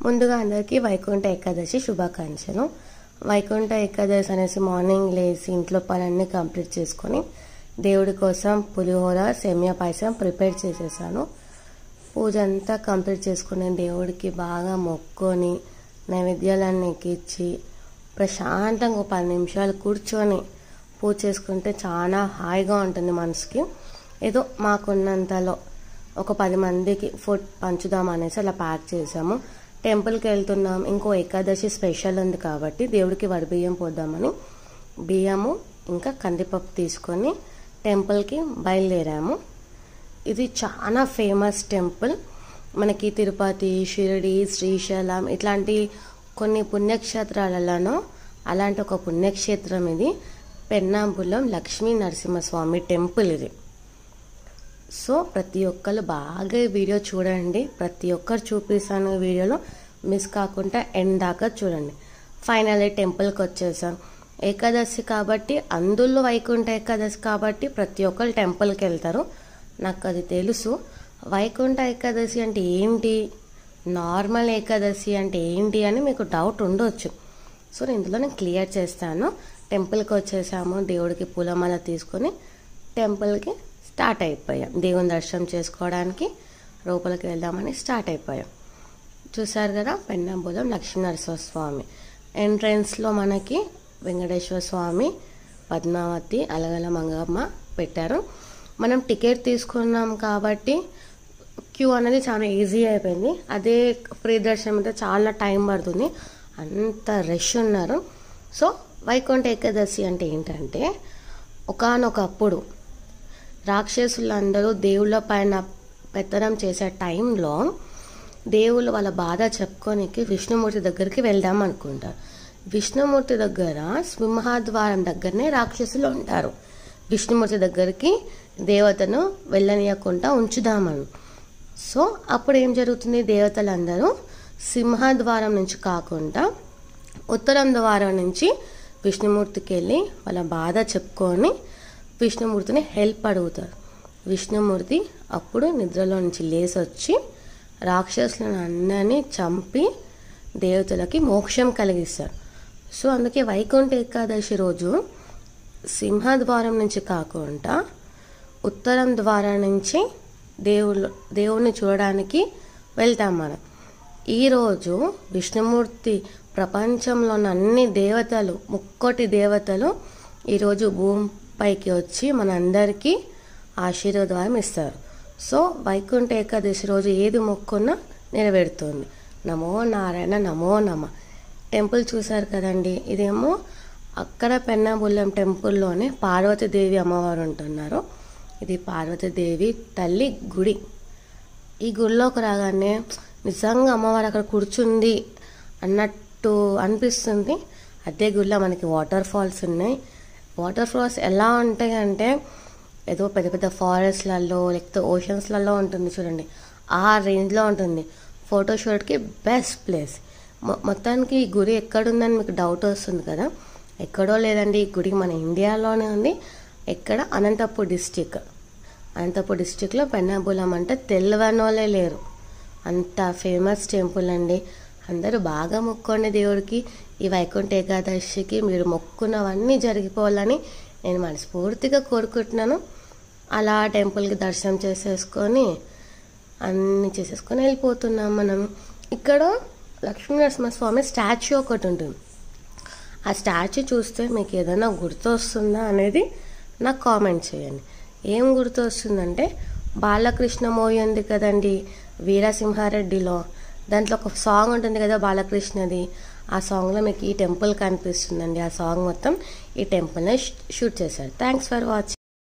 ముందుగా అందరికీ వైకుంఠ ఏకాదశి శుభాకాంక్షలు. వైకుంఠ ఏకాదశి అనేసి మార్నింగ్ లేచి ఇంట్లో పనులన్నీ కంప్లీట్ చేసుకొని దేవుడి కోసం పులిహోర సేమియా పాయసం ప్రిపేర్ చేసేసాను. పూజ అంతా కంప్లీట్ చేసుకుని దేవుడికి బాగా మొక్కుని నైవేద్యాలన్నీ ఎక్కించి ప్రశాంతంగా 10 నిమిషాలు కూర్చొని పూజ చేసుకుంటే చాలా హాయిగా ఉంటుంది మనసుకి. ఏదో మాకున్నంతలో ఒక 10 మందికి ఫుడ్ పంచుదాం అనేసి అలా ప్యాక్ చేసాము. టెంపుల్కి వెళ్తున్నాం, ఇంకో ఏకాదశి స్పెషల్ ఉంది కాబట్టి దేవుడికి వడిబియ్యం పోద్దామని బియ్యము ఇంకా కందిపప్పు తీసుకొని టెంపుల్కి బయలుదేరాము. ఇది చాలా ఫేమస్ టెంపుల్. మనకి తిరుపతి, షిరిడి, శ్రీశైలం ఇట్లాంటి కొన్ని పుణ్యక్షేత్రాలలో అలాంటి ఒక పుణ్యక్షేత్రం ఇది. పెన్నాంబులం లక్ష్మీ నరసింహస్వామి టెంపుల్ ఇది. సో ప్రతి ఒక్కరు బాగా వీడియో చూడండి. ప్రతి ఒక్కరు చూపిస్తాను వీడియోలో, మిస్ కాకుండా ఎండ్ దాకా చూడండి. ఫైనల్లీ టెంపుల్కి వచ్చేసాం. ఏకాదశి కాబట్టి, అందులో వైకుంఠ ఏకాదశి కాబట్టి ప్రతి ఒక్కరు టెంపుల్కి వెళ్తారు. నాకు అది తెలుసు. వైకుంఠ ఏకాదశి అంటే ఏంటి, నార్మల్ ఏకాదశి అంటే ఏంటి అని మీకు డౌట్ ఉండొచ్చు. సో ఇందులో నేను క్లియర్ చేస్తాను. టెంపుల్కి వచ్చేసాము. దేవుడికి పూలమాల తీసుకొని టెంపుల్కి స్టార్ట్ అయిపోయాం. దేవుని దర్శనం చేసుకోవడానికి లోపలికి వెళ్దామని స్టార్ట్ అయిపోయాం. చూసారు కదా, పెన్నాంబులం లక్ష్మీనరసింహస్వామి ఎంట్రన్స్లో మనకి వెంకటేశ్వర స్వామి, పద్మావతి, అలగల మంగమ్మ పెట్టారు. మనం టికెట్ తీసుకున్నాం కాబట్టి క్యూ అనేది చాలా ఈజీ అయిపోయింది. అదే ఫ్రీ దర్శనం అయితే చాలా టైం పడుతుంది, అంత రష్ ఉన్నారు. సో వైకుంఠ ఏకాదశి అంటే ఏంటంటే, ఒకానొకప్పుడు రాక్షసులందరూ దేవుళ్ళ పైన పెత్తనం చేసే టైంలో దేవుళ్ళు వాళ్ళ బాధ చెప్పుకోనికి విష్ణుమూర్తి దగ్గరికి వెళ్దాం అనుకుంటారు. విష్ణుమూర్తి దగ్గర సింహద్వారం దగ్గరనే రాక్షసులు ఉంటారు. విష్ణుమూర్తి దగ్గరికి దేవతను వెళ్ళనీయకుండా ఉంచుదామని. సో అప్పుడు ఏం జరుగుతుంది, దేవతలందరూ సింహద్వారం నుంచి కాకుండా ఉత్తరం ద్వారం నుంచి విష్ణుమూర్తికి వెళ్ళి వాళ్ళ బాధ చెప్పుకొని విష్ణుమూర్తిని హెల్ప్ అడుగుతారు. విష్ణుమూర్తి అప్పుడు నిద్రలో నుంచి లేచి వచ్చి రాక్షసులను అందరినీ చంపి దేవతలకి మోక్షం కలిగిస్తారు. సో అందుకే వైకుంఠ ఏకాదశి రోజు సింహద్వారం నుంచి కాకుండా ఉత్తరం ద్వారం నుంచి దేవుణ్ణి చూడడానికి వెళ్తాం మనం. ఈరోజు విష్ణుమూర్తి ప్రపంచంలోని అన్ని దేవతలు, 30 దేవతలు ఈరోజు భూమిపైకి వచ్చి మనందరికీ ఆశీర్వాదం ఇస్తారు. సో వైకుంఠ ఏకాదశి రోజు ఏది మొక్కున్నా నెరవేరుతుంది. నమో నారాయణ, నమో నమ. టెంపుల్ చూసారు కదండి, ఇదేమో అక్కడ పెన్నాంబులం టెంపుల్లోనే పార్వతీదేవి అమ్మవారు ఉంటున్నారు. ఇది పార్వతీదేవి తల్లి గుడి. ఈ గుడిలోకి రాగానే నిజంగా అమ్మవారు అక్కడ కూర్చుంది అన్నట్టు అనిపిస్తుంది. అదే గుడిలో మనకి వాటర్ ఫాల్స్ ఉన్నాయి. వాటర్ ఫాల్స్ ఎలా ఉంటాయి అంటే, ఏదో పెద్ద పెద్ద ఫారెస్ట్లలో లేకపోతే ఓషన్స్లలో ఉంటుంది చూడండి, ఆ రేంజ్లో ఉంటుంది. ఫోటోషూట్కి బెస్ట్ ప్లేస్. మొత్తానికి ఈ గుడి ఎక్కడుందని మీకు డౌట్ వస్తుంది కదా. ఎక్కడో లేదండి, ఈ గుడి మన ఇండియాలోనే ఉంది. ఎక్కడ, అనంతపూర్ డిస్టిక్. అనంతపూర్ డిస్టిక్లో పెన్నాంబులం అంటే తెలియని వాళ్ళే లేరు, అంత ఫేమస్ టెంపుల్ అండి. అందరూ బాగా మొక్కోండి దేవుడికి. ఈ వైకుంఠ ఏకాదశికి మీరు మొక్కున్నవన్నీ జరిగిపోవాలని నేను మనస్ఫూర్తిగా కోరుకుంటున్నాను. అలా టెంపుల్కి దర్శనం చేసేసుకొని అన్నీ చేసేసుకొని వెళ్ళిపోతున్నాం మనం. ఇక్కడ లక్ష్మీనరసింహస్వామి స్టాచ్యూ ఒకటి ఉంటుంది. ఆ స్టాచ్యూ చూస్తే మీకు ఏదైనా గుర్తొస్తుందా అనేది నాకు కామెంట్ చేయండి. ఏం గుర్తొస్తుందంటే, బాలకృష్ణ మూవీ ఉంది కదండి వీరసింహారెడ్డిలో, దాంట్లో ఒక సాంగ్ ఉంటుంది కదా బాలకృష్ణది. ఆ సాంగ్లో మీకు ఈ టెంపుల్ కనిపిస్తుందండి. ఆ సాంగ్ మొత్తం ఈ టెంపుల్నే షూట్ చేశారు. Thanks for watching.